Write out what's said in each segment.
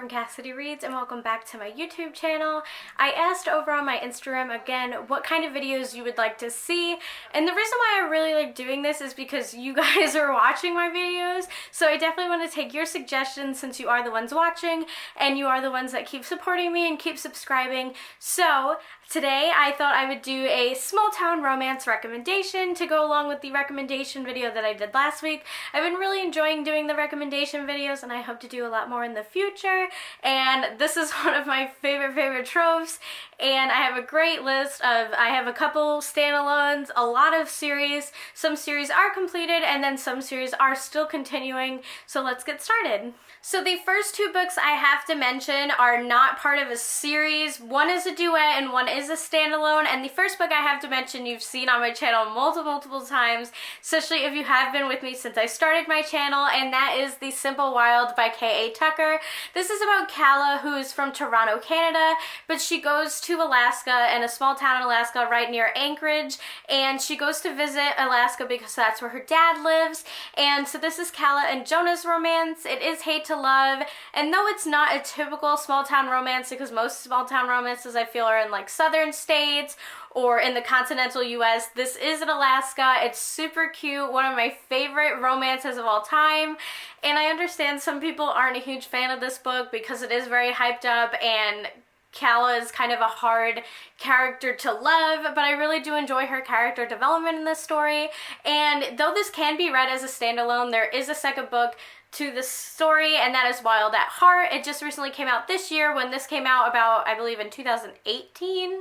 from Cassidy Reads and welcome back to my YouTube channel. I asked over on my Instagram again what kind of videos you would like to see, and the reason why I really like doing this is because you guys are watching my videos, so I definitely want to take your suggestions since you are the ones watching and you are the ones that keep supporting me and keep subscribing. So today I thought I would do a small town romance recommendation to go along with the recommendation video that I did last week. I've been really enjoying doing the recommendation videos and I hope to do a lot more in the future, and this is one of my favorite tropes, and I have a great list of, I have a couple standalones, a lot of series, some series are completed and then some series are still continuing, so let's get started. So the first two books I have to mention are not part of a series. One is a duet and one is a standalone, and the first book I have to mention you've seen on my channel multiple times, especially if you have been with me since I started my channel, and that is The Simple Wild by K.A. Tucker. This is about Calla, who is from Toronto, Canada, but she goes to Alaska, in a small town in Alaska right near Anchorage, and she goes to visit Alaska because that's where her dad lives. And so this is Calla and Jonah's romance. It is hate to love, and though it's not a typical small town romance, because most small town romances I feel are in like southern states or in the continental US, this is in Alaska. It's super cute, one of my favorite romances of all time, and I understand some people aren't a huge fan of this book because it is very hyped up and Calla is kind of a hard character to love, but I really do enjoy her character development in this story. And though this can be read as a standalone, there is a second book to the story, and that is Wild at Heart. It just recently came out this year. When this came out, about I believe in 2018,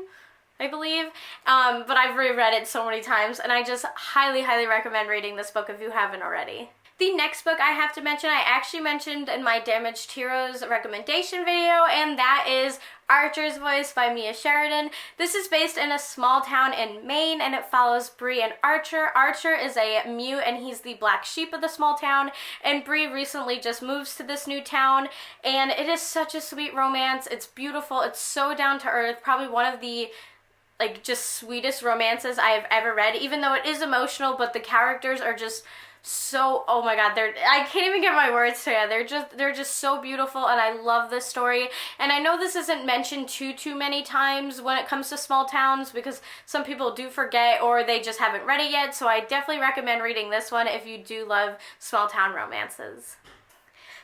I believe, but I've reread it so many times, and I just highly recommend reading this book if you haven't already. The next book I have to mention, I actually mentioned in my Damaged Heroes recommendation video, and that is Archer's Voice by Mia Sheridan. This is based in a small town in Maine, and it follows Bree and Archer. Archer is a mute, and he's the black sheep of the small town, and Bree recently just moves to this new town, and it is such a sweet romance. It's beautiful. It's so down to earth. Probably one of the just sweetest romances I have ever read, even though it is emotional, but the characters are just so, oh my god, I can't even get my words together. They're just so beautiful, and I love this story. And I know this isn't mentioned too many times when it comes to small towns, because some people do forget or they just haven't read it yet, so I definitely recommend reading this one if you do love small town romances.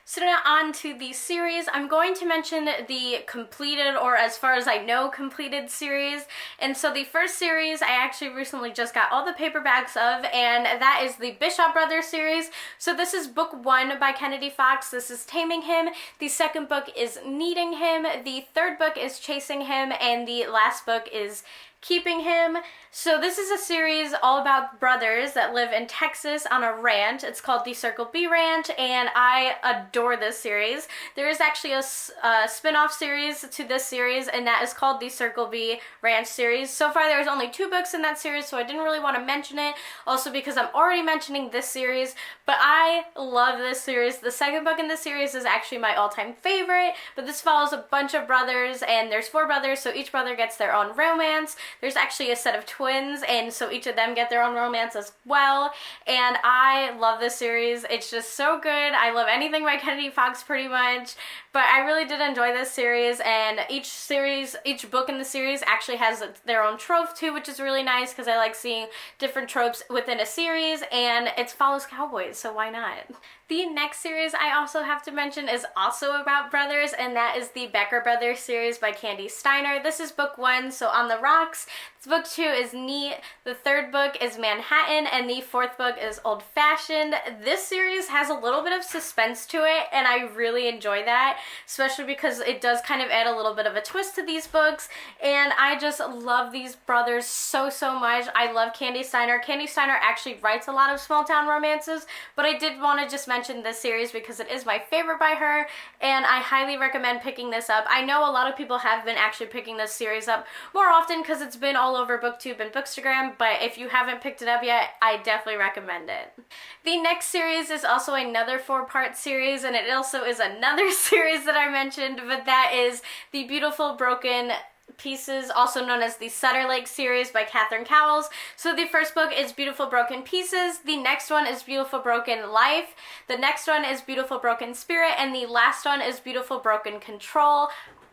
So now on to the series. I'm going to mention the completed, or as far as I know, completed series. And so the first series I actually recently just got all the paperbacks of, and that is the Bishop Brothers series. So this is book 1 by Kennedy Fox. This is Taming Him. The second book is Needing Him. The third book is Chasing Him, and the last book is Keeping Him. So this is a series all about brothers that live in Texas on a ranch. It's called the Circle B Ranch, and I adore this series. There is actually a spin-off series to this series, and that is called the Circle B Ranch series. So far there's only 2 books in that series, so I didn't really want to mention it, also because I'm already mentioning this series, but I love this series. The second book in this series is actually my all-time favorite, but this follows a bunch of brothers, and there's 4 brothers, so each brother gets their own romance. There's actually a set of twins, and so each of them get their own romance as well, and I love this series. It's just so good. I love anything by Kennedy Fox pretty much, but I really did enjoy this series, and each book in the series actually has their own trope too, which is really nice because I like seeing different tropes within a series, and it follows cowboys, so why not? The next series I also have to mention is also about brothers, and that is the Becker Brothers series by Candy Steiner. This is book 1, so On the Rocks. Book 2 is Neat, the third book is Manhattan, and the fourth book is Old Fashioned. This series has a little bit of suspense to it, and I really enjoy that, especially because it does kind of add a little bit of a twist to these books, and I just love these brothers so much. I love Candy Steiner. Candy Steiner actually writes a lot of small town romances, but I did want to just mention this series because it is my favorite by her, and I highly recommend picking this up. I know a lot of people have been actually picking this series up more often because it's been all over BookTube and Bookstagram, but if you haven't picked it up yet, I definitely recommend it. The next series is also another 4-part series, and it also is another series that I mentioned, but that is The Beautiful Broken Pieces, also known as the Sutter Lake series by Catherine Cowles. So the first book is Beautiful Broken Pieces, the next one is Beautiful Broken Life, the next one is Beautiful Broken Spirit, and the last one is Beautiful Broken Control.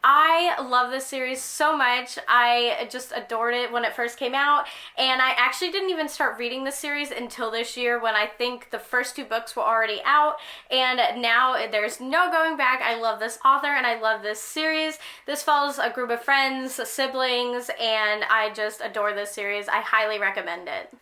I love this series so much. I just adored it when it first came out, and I actually didn't even start reading the series until this year when I think the first 2 books were already out, and now there's no going back. I love this author and I love this series. This follows a group of friends, siblings, and I just adore this series. I highly recommend it.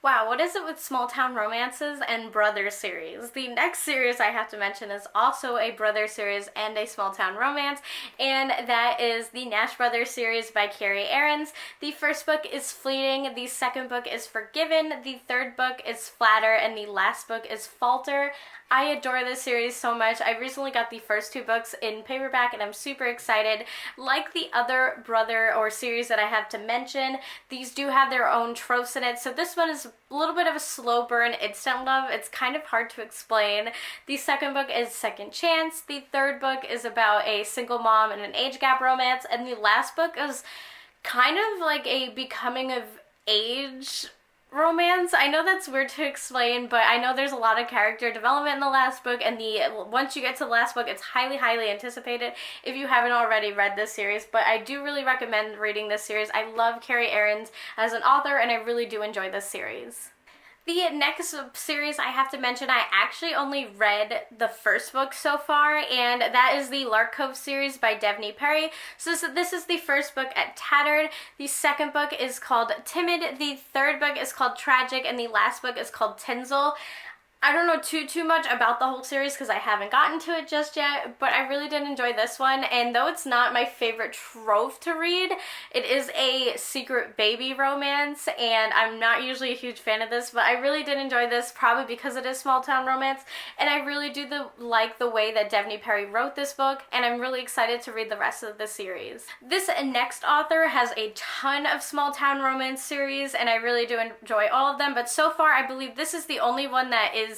Wow, what is it with small town romances and brother series? The next series I have to mention is also a brother series and a small town romance, and that is the Nash Brothers series by Carrie Aarons. The first book is Fleeting, the second book is Forgiven, the third book is Flatter, and the last book is Falter. I adore this series so much. I recently got the first 2 books in paperback and I'm super excited. Like the other brother or series that I have to mention, these do have their own tropes in it. So this one is a little bit of a slow burn instant love. It's kind of hard to explain. The second book is Second Chance. The third book is about a single mom and an age gap romance. And the last book is kind of like a becoming of age romance. I know that's weird to explain, but I know there's a lot of character development in the last book, and once you get to the last book, it's highly anticipated if you haven't already read this series. But I do really recommend reading this series. I love Carrie Aarons as an author, and I really do enjoy this series. The next series I have to mention, I actually only read the first book so far, and that is the Lark Cove series by Devney Perry. So this is the first book at Tattered. The second book is called Timid. The third book is called Tragic, and the last book is called Tinsel. I don't know too much about the whole series because I haven't gotten to it just yet, but I really did enjoy this one, and though it's not my favorite trope to read, it is a secret baby romance, and I'm not usually a huge fan of this, but I really did enjoy this, probably because it is small town romance, and I really do like the way that Devney Perry wrote this book, and I'm really excited to read the rest of the series. This next author has a ton of small town romance series, and I really do enjoy all of them, but so far I believe this is the only one that is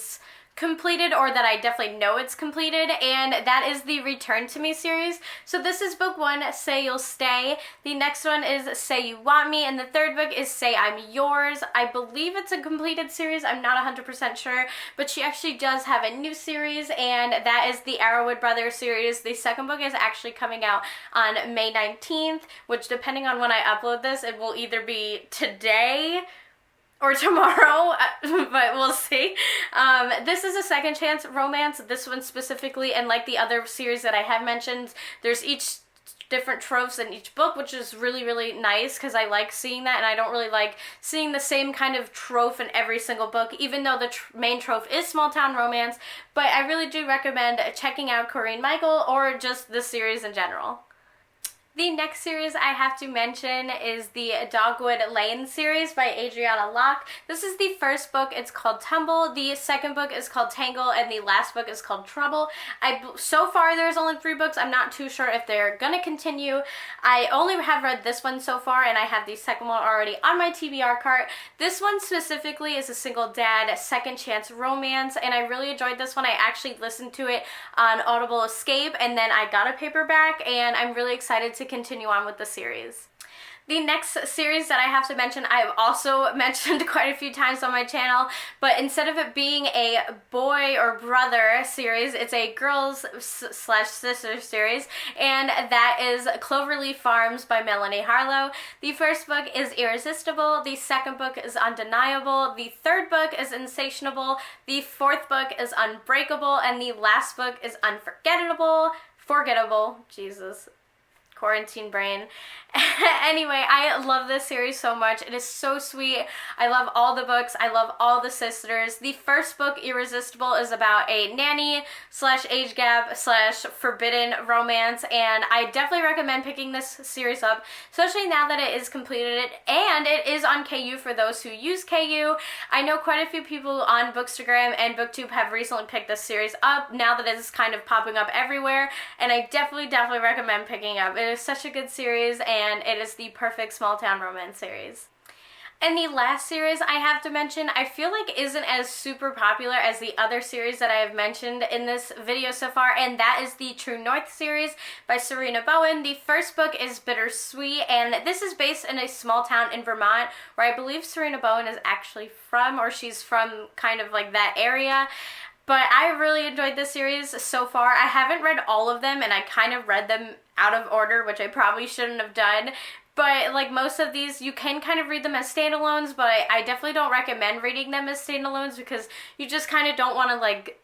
completed, or that I definitely know it's completed, and that is the Return to Me series. So this is book 1, Say You'll Stay. The next one is Say You Want Me, and the third book is Say I'm Yours. I believe it's a completed series. I'm not 100% sure, but she actually does have a new series, and that is the Arrowwood Brothers series. The second book is actually coming out on May 19th, which depending on when I upload this, it will either be today or tomorrow, but we'll see. This is a second chance romance, this one specifically, and like the other series that I have mentioned, there's each different tropes in each book, which is really nice because I like seeing that, and I don't really like seeing the same kind of trope in every single book, even though the main trope is small town romance. But I really do recommend checking out Corinne Michael or just the series in general. The next series I have to mention is the Dogwood Lane series by Adriana Locke. This is the first book. It's called Tumble. The second book is called Tangle, and the last book is called Trouble. So far there's only 3 books. I'm not too sure if they're gonna continue. I only have read this one so far, and I have the second one already on my TBR cart. This one specifically is a single dad second chance romance, and I really enjoyed this one. I actually listened to it on Audible Escape, and then I got a paperback, and I'm really excited to continue on with the series. The next series that I have to mention, I have also mentioned quite a few times on my channel, but instead of it being a boy or brother series, it's a girls slash sister series, and that is Cloverleaf Farms by Melanie Harlow. The first book is Irresistible, the second book is Undeniable, the third book is Insatiable, the fourth book is Unbreakable, and the last book is Forgettable, Jesus. Quarantine brain. Anyway, I love this series so much. It is so sweet. I love all the books. I love all the sisters. The first book, Irresistible, is about a nanny slash age gap slash forbidden romance, and I definitely recommend picking this series up, especially now that it is completed, and it is on KU for those who use KU. I know quite a few people on Bookstagram and BookTube have recently picked this series up now that it is kind of popping up everywhere, and I definitely recommend picking up. It is such a good series, and it is the perfect small town romance series. And the last series I have to mention, I feel like isn't as super popular as the other series that I have mentioned in this video so far, and that is the True North series by Serena Bowen. The first book is Bittersweet, and this is based in a small town in Vermont, where I believe Serena Bowen is actually from, or she's from kind of like that area. But I really enjoyed this series so far. I haven't read all of them, and I kind of read them out of order, which I probably shouldn't have done. But like most of these, you can kind of read them as standalones, but I definitely don't recommend reading them as standalones because you just kind of don't want to like,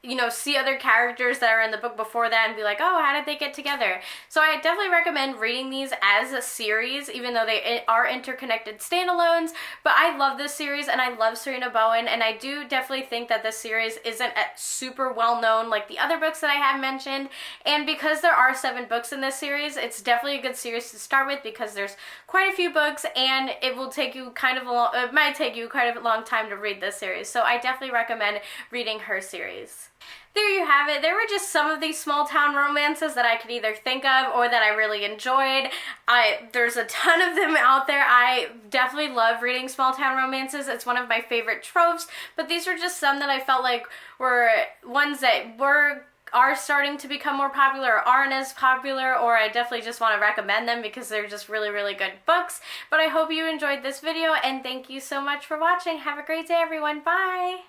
you know, see other characters that are in the book before that and be like, oh, how did they get together? So I definitely recommend reading these as a series, even though they are interconnected standalones. But I love this series, and I love Serena Bowen, and I do definitely think that this series isn't super well known like the other books that I have mentioned. And because there are 7 books in this series, it's definitely a good series to start with because there's quite a few books, and it will take you it might take you quite a long time to read this series. So I definitely recommend reading her series. There you have it. There were just some of these small town romances that I could either think of or that I really enjoyed. There's a ton of them out there. I definitely love reading small town romances. It's one of my favorite tropes, but these were just some that I felt like were ones that are starting to become more popular or aren't as popular, or I definitely just want to recommend them because they're just really, really good books. But I hope you enjoyed this video, and thank you so much for watching. Have a great day, everyone. Bye!